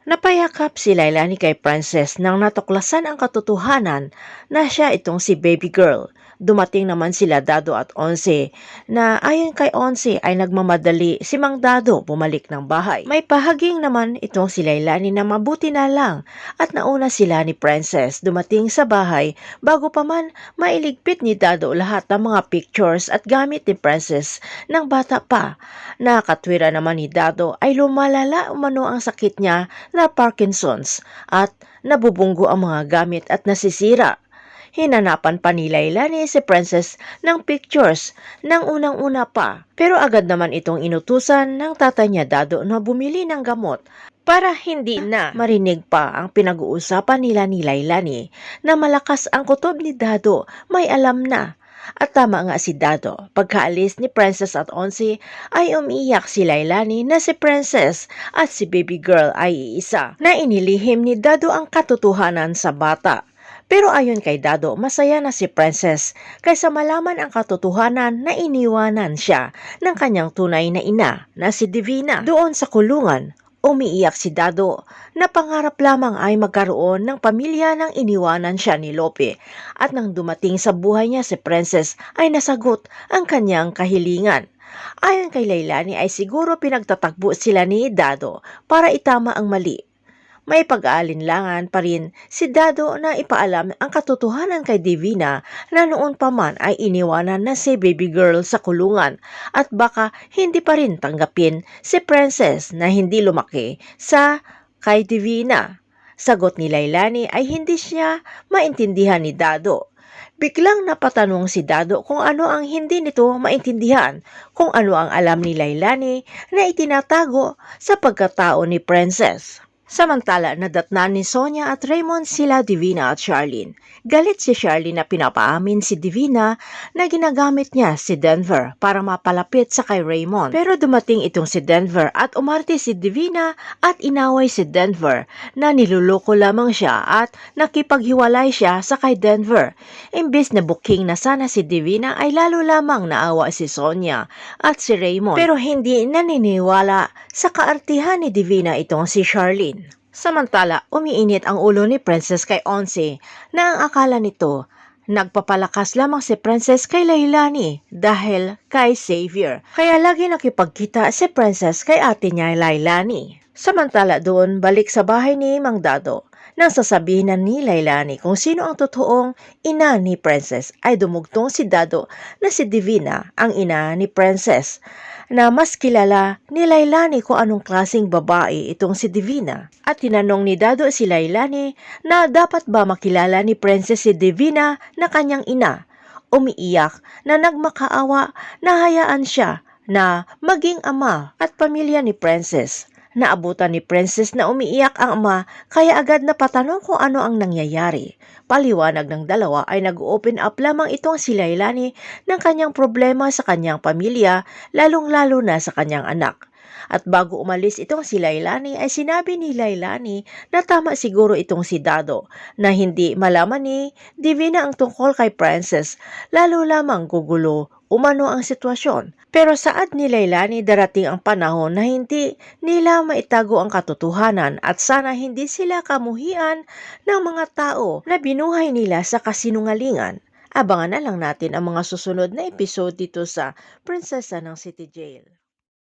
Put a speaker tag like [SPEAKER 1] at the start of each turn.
[SPEAKER 1] Napayakap si Lailani kay Princess nang natuklasan ang katotohanan na siya itong si baby girl. Dumating naman sila Dado at Onse na ayon kay Onse ay nagmamadali si Mang Dado bumalik ng bahay. May pahaging naman itong si Lailani na mabuti na lang at nauna sila ni Princess dumating sa bahay bago pa man mailigpit ni Dado lahat ng mga pictures at gamit ni Princess ng bata pa. Nakatwira naman ni Dado ay lumalala umano ang sakit niya na Parkinson's at nabubunggo ang mga gamit at nasisira. Hinanapan pa ni Lailani si Princess ng pictures ng unang-una pa, pero agad naman itong inutusan ng tatay niya Dado na bumili ng gamot para hindi na marinig pa ang pinag-uusapan nila ni Lailani na malakas ang kutob ni Dado, may alam na. At tama nga si Dado, pagkaalis ni Princess at Onsi ay umiiyak si Lailani na si Princess at si baby girl ay iisa na inilihim ni Dado ang katotohanan sa bata. Pero ayon kay Dado, masaya na si Princess kaysa malaman ang katotohanan na iniwanan siya ng kanyang tunay na ina na si Divina. Doon sa kulungan, umiiyak si Dado na pangarap lamang ay magkaroon ng pamilya nang iniwanan siya ni Lope at nang dumating sa buhay niya si Princess ay nasagot ang kanyang kahilingan. Ayon kay Lailani ay siguro pinagtatakbo sila ni Dado para itama ang mali. May pag-aalinlangan pa rin si Dado na ipaalam ang katotohanan kay Divina na noon pa man ay iniwanan na si baby girl sa kulungan at baka hindi pa rin tanggapin si Princess na hindi lumaki sa kay Divina. Sagot ni Lailani ay hindi siya maintindihan ni Dado. Biglang napatanong si Dado kung ano ang hindi nito maintindihan, kung ano ang alam ni Lailani na itinatago sa pagkatao ni Princess. Samantala, nadatnan ni Sonia at Raymond sila Divina at Charlene. Galit si Charlene na pinapaamin si Divina na ginagamit niya si Denver para mapalapit sa kay Raymond. Pero dumating itong si Denver at umarte si Divina at inaway si Denver na niluloko lamang siya at nakipaghiwalay siya sa kay Denver. Imbis na booking na sana si Divina ay lalo lamang naawa si Sonia at si Raymond. Pero hindi naniniwala sa kaartihan ni Divina itong si Charlene. Samantala, umiinit ang ulo ni Princess kay Onse na ang akala nito nagpapalakas lamang si Princess kay Lailani dahil kay Xavier. Kaya lagi nakipagkita si Princess kay ate niya Lailani. Samantala doon, balik sa bahay ni Mang Dado. Nang sasabihin na ni Lailani kung sino ang totoong ina ni Princess ay dumugtong si Dado na si Divina ang ina ni Princess, na mas kilala ni Lailani kung anong klaseng babae itong si Divina. At tinanong ni Dado si Lailani na dapat ba makilala ni Princess si Divina na kanyang ina. Umiiyak na nagmakaawa na hayaan siya na maging ama at pamilya ni Princess. Naabutan ni Princess na umiiyak ang ama kaya agad na patanong kung ano ang nangyayari. Paliwanag ng dalawa ay nag-open up lamang itong si Lailani ng kanyang problema sa kanyang pamilya, lalong-lalo na sa kanyang anak. At bago umalis itong si Lailani ay sinabi ni Lailani na tama siguro itong si Dado na hindi malaman ni Divina ang tungkol kay Princess, lalo lamang gugulo umano ang sitwasyon. Pero saad ni Lailani darating ang panahon na hindi nila maitago ang katotohanan at sana hindi sila kamuhian ng mga tao na binuhay nila sa kasinungalingan. Abangan na lang natin ang mga susunod na episode dito sa Prinsesa ng City Jail.